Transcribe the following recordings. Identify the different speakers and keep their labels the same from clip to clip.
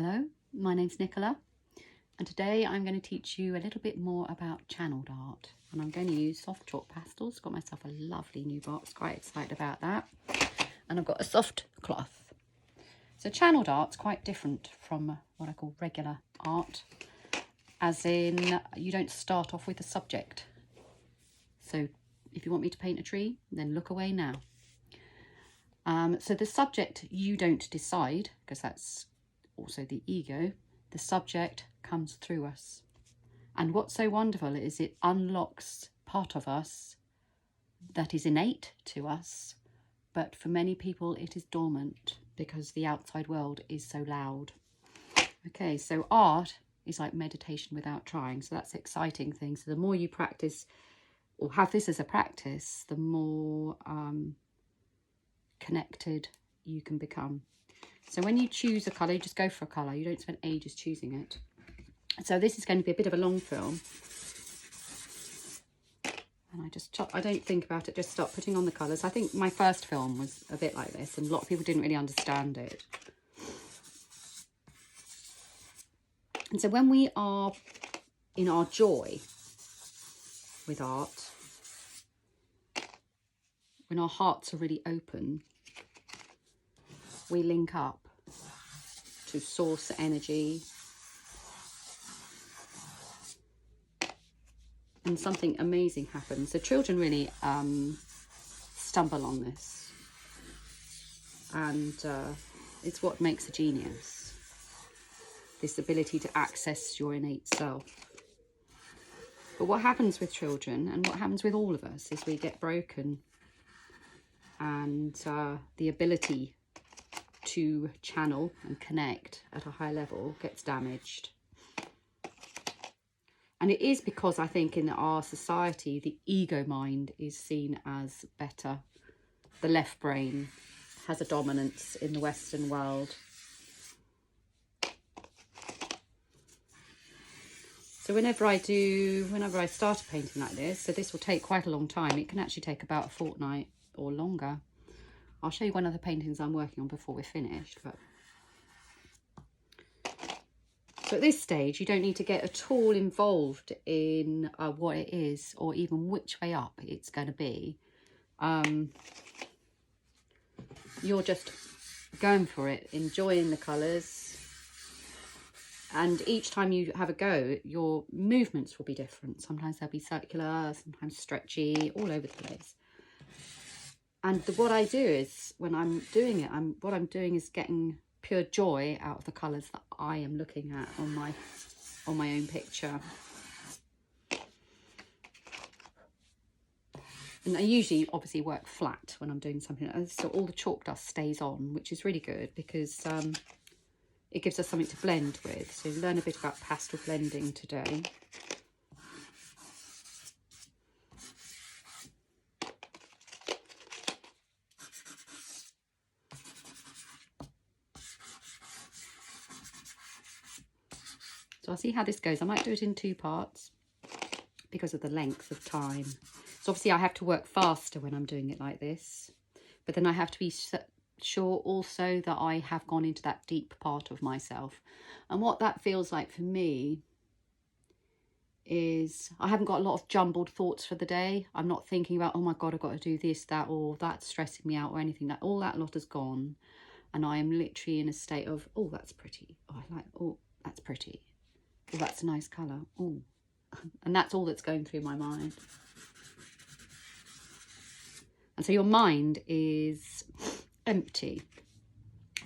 Speaker 1: Hello, my name's Nicola, and today I'm going to teach you a little bit more about channeled art, and I'm going to use soft chalk pastels. Got myself a lovely new box, quite excited about that, and I've got a soft cloth. So channeled art's quite different from what I call regular art, as in you don't start off with a subject. So if you want me to paint a tree, then look away now. So the subject you don't decide, because that's also the ego. The subject comes through us, and what's so wonderful is it unlocks part of us that is innate to us, but for many people it is dormant because the outside world is so loud. Okay, so art is like meditation without trying, so that's the exciting thing. So the more you practice or have this as a practice, the more connected you can become. So when you choose a colour, you just go for a colour. You don't spend ages choosing it. So this is going to be a bit of a long film. And I don't think about it, just start putting on the colours. I think my first film was a bit like this, and a lot of people didn't really understand it. And so when we are in our joy with art, when our hearts are really open, we link up to source energy, and something amazing happens. So children really stumble on this, and it's what makes a genius, this ability to access your innate self. But what happens with children, and what happens with all of us, is we get broken, and the ability to channel and connect at a high level gets damaged. And it is because I think in our society the ego mind is seen as better. The left brain has a dominance in the Western world. So whenever I start a painting like this, so this will take quite a long time. It can actually take about a fortnight or longer. I'll show you one of the paintings I'm working on before we're finished. But so at this stage, you don't need to get at all involved in what it is, or even which way up it's going to be. You're just going for it, enjoying the colours. And each time you have a go, your movements will be different. Sometimes they'll be circular, sometimes stretchy, all over the place. And what I do is, when I'm doing it, what I'm doing is getting pure joy out of the colours that I am looking at on my own picture. And I usually obviously work flat when I'm doing something like this, so all the chalk dust stays on, which is really good because it gives us something to blend with. So learn a bit about pastel blending today. So I'll see how this goes. I might do it in 2 parts because of the length of time. So obviously I have to work faster when I'm doing it like this, but then I have to be sure also that I have gone into that deep part of myself. And what that feels like for me is I haven't got a lot of jumbled thoughts for the day. I'm not thinking about, oh my God, I've got to do this, that, or that's stressing me out or anything. That all that lot has gone. And I am literally in a state of, oh, that's pretty. Oh, I like, oh, that's pretty. Oh, that's a nice colour. Oh, and that's all that's going through my mind. And so your mind is empty.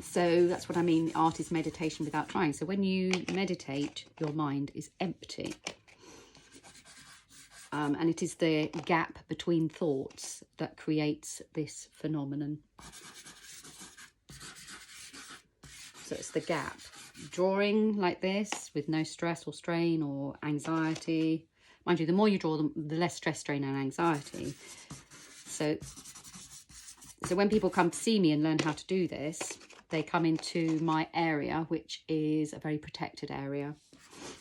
Speaker 1: So that's what I mean. Art is meditation without trying. So when you meditate, your mind is empty. And it is the gap between thoughts that creates this phenomenon. So it's the gap. Drawing like this with no stress or strain or anxiety. Mind you, the more you draw, the less stress, strain and anxiety. So when people come to see me and learn how to do this, they come into my area, which is a very protected area,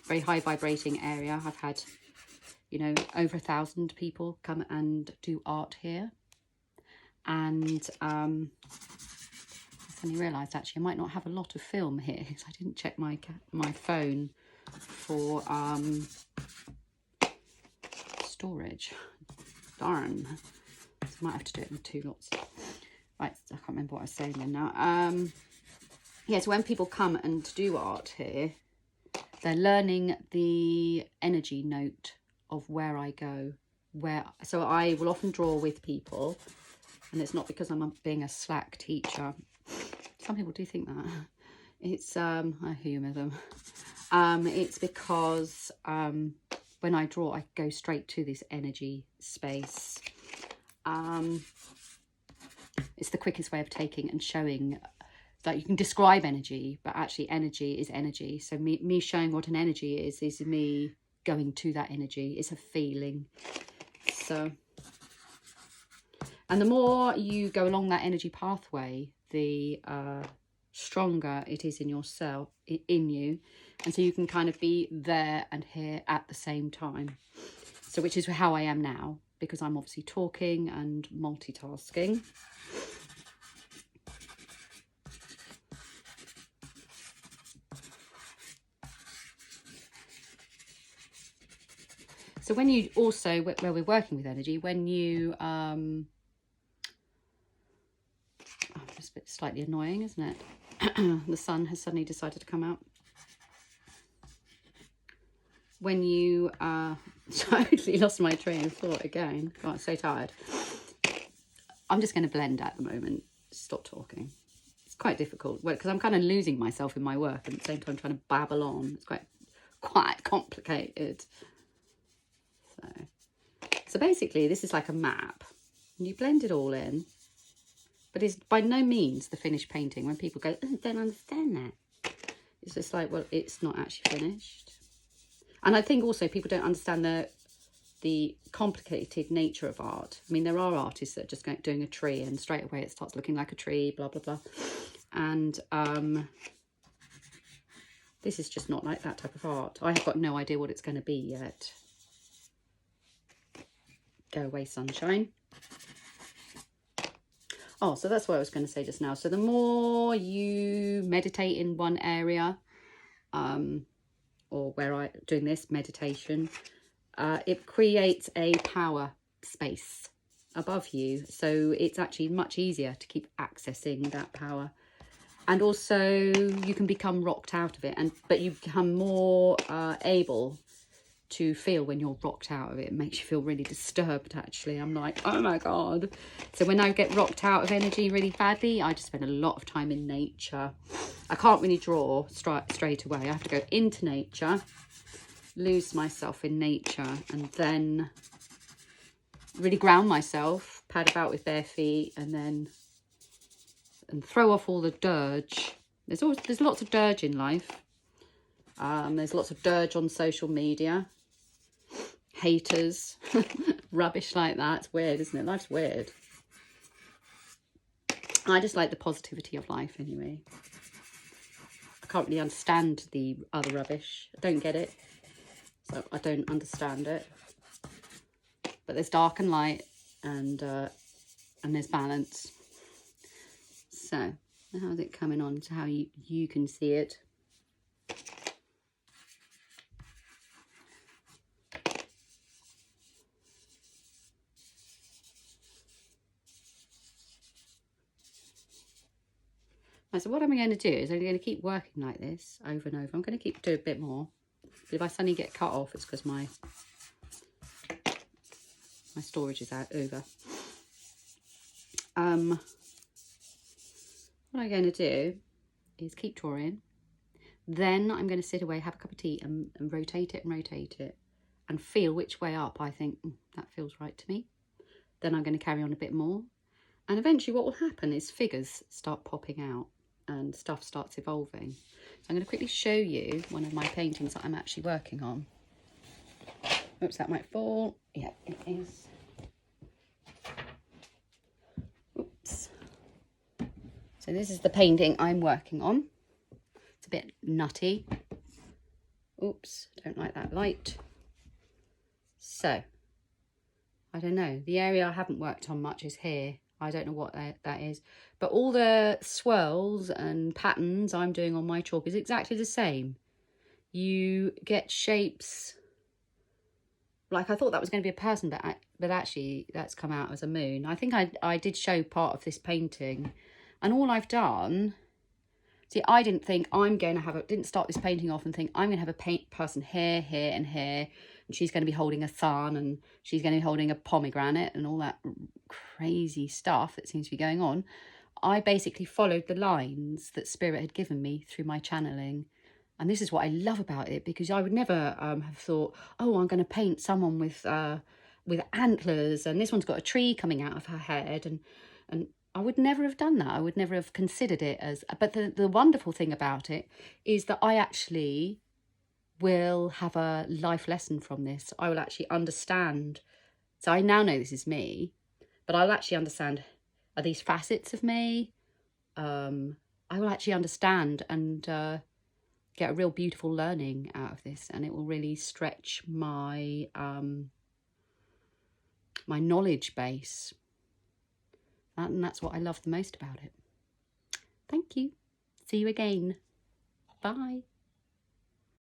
Speaker 1: very high vibrating area. I've had, you know, over 1,000 people come and do art here. And suddenly realised actually I might not have a lot of film here because I didn't check my phone for storage. Darn. So I might have to do it in 2 lots. Right, I can't remember what I was saying then now. Yeah, so when people come and do art here, they're learning the energy note of where I go. So I will often draw with people, and it's not because I'm being a slack teacher. Some people do think that. It's I humour them. It's because when I draw, I go straight to this energy space. It's the quickest way of taking and showing that you can describe energy, but actually energy is energy. So me showing what an energy is me going to that energy. It's a feeling. So, and the more you go along that energy pathway, the stronger it is in yourself, in you. And so you can kind of be there and here at the same time. So which is how I am now, because I'm obviously talking and multitasking. So when you also, where we're working with energy, when you, oh, it's a bit slightly annoying, isn't it? The sun has suddenly decided to come out. When you, totally lost my train of thought again. God, I'm so tired. I'm just going to blend at the moment. Stop talking. It's quite difficult because I'm kind of losing myself in my work and at the same time trying to babble on. It's quite complicated. So basically this is like a map and you blend it all in, but it's by no means the finished painting. When people go, oh, I don't understand that, it's just like, well, it's not actually finished. And I think also people don't understand the complicated nature of art. I mean, there are artists that are just doing a tree and straight away it starts looking like a tree, blah blah blah, and this is just not like that type of art. I have got no idea what it's going to be yet. Go away, sunshine. Oh, so that's what I was going to say just now. So the more you meditate in one area, or where I'm doing this meditation, it creates a power space above you. So it's actually much easier to keep accessing that power. And also you can become rocked out of it, but you become more able to feel when you're rocked out of it. It makes you feel really disturbed, actually. I'm like, oh my God. So when I get rocked out of energy really badly, I just spend a lot of time in nature. I can't really draw straight away. I have to go into nature, lose myself in nature, and then really ground myself, pad about with bare feet, and throw off all the dirge. There's lots of dirge in life. There's lots of dirge on social media. Haters, rubbish like that. It's weird, isn't it? Life's weird. I just like the positivity of life anyway. I can't really understand the other rubbish. I don't get it. So I don't understand it. But there's dark and light, and there's balance. So how's it coming on to how you can see it? So what I'm going to do is I'm going to keep working like this over and over. I'm going to keep doing a bit more. But if I suddenly get cut off, it's because my storage is over. What I'm going to do is keep drawing. Then I'm going to sit away, have a cup of tea and rotate it and feel which way up I think that feels right to me. Then I'm going to carry on a bit more. And eventually what will happen is figures start popping out and stuff starts evolving. So I'm going to quickly show you one of my paintings that I'm actually working on. Oops, that might fall. Yeah, it is. Oops. So this is the painting I'm working on. It's a bit nutty. Oops, don't like that light. So, I don't know. The area I haven't worked on much is here. I don't know what that is. But all the swirls and patterns I'm doing on my chalk is exactly the same. You get shapes, like I thought that was going to be a person, but actually that's come out as a moon. I think I did show part of this painting, and all I've done, see, I didn't think I'm going to have didn't start this painting off and think I'm going to have a person here, here and here, and she's going to be holding a thorn, and she's going to be holding a pomegranate and all that crazy stuff that seems to be going on. I basically followed the lines that Spirit had given me through my channeling. And this is what I love about it, because I would never have thought, oh, I'm going to paint someone with antlers, and this one's got a tree coming out of her head. And I would never have done that. I would never have considered it as... But the wonderful thing about it is that I actually will have a life lesson from this. I will actually understand. So I now know this is me, but I'll actually understand, are these facets of me? I will actually understand and get a real beautiful learning out of this, and it will really stretch my my knowledge base. And that's what I love the most about it. Thank you. See you again. Bye.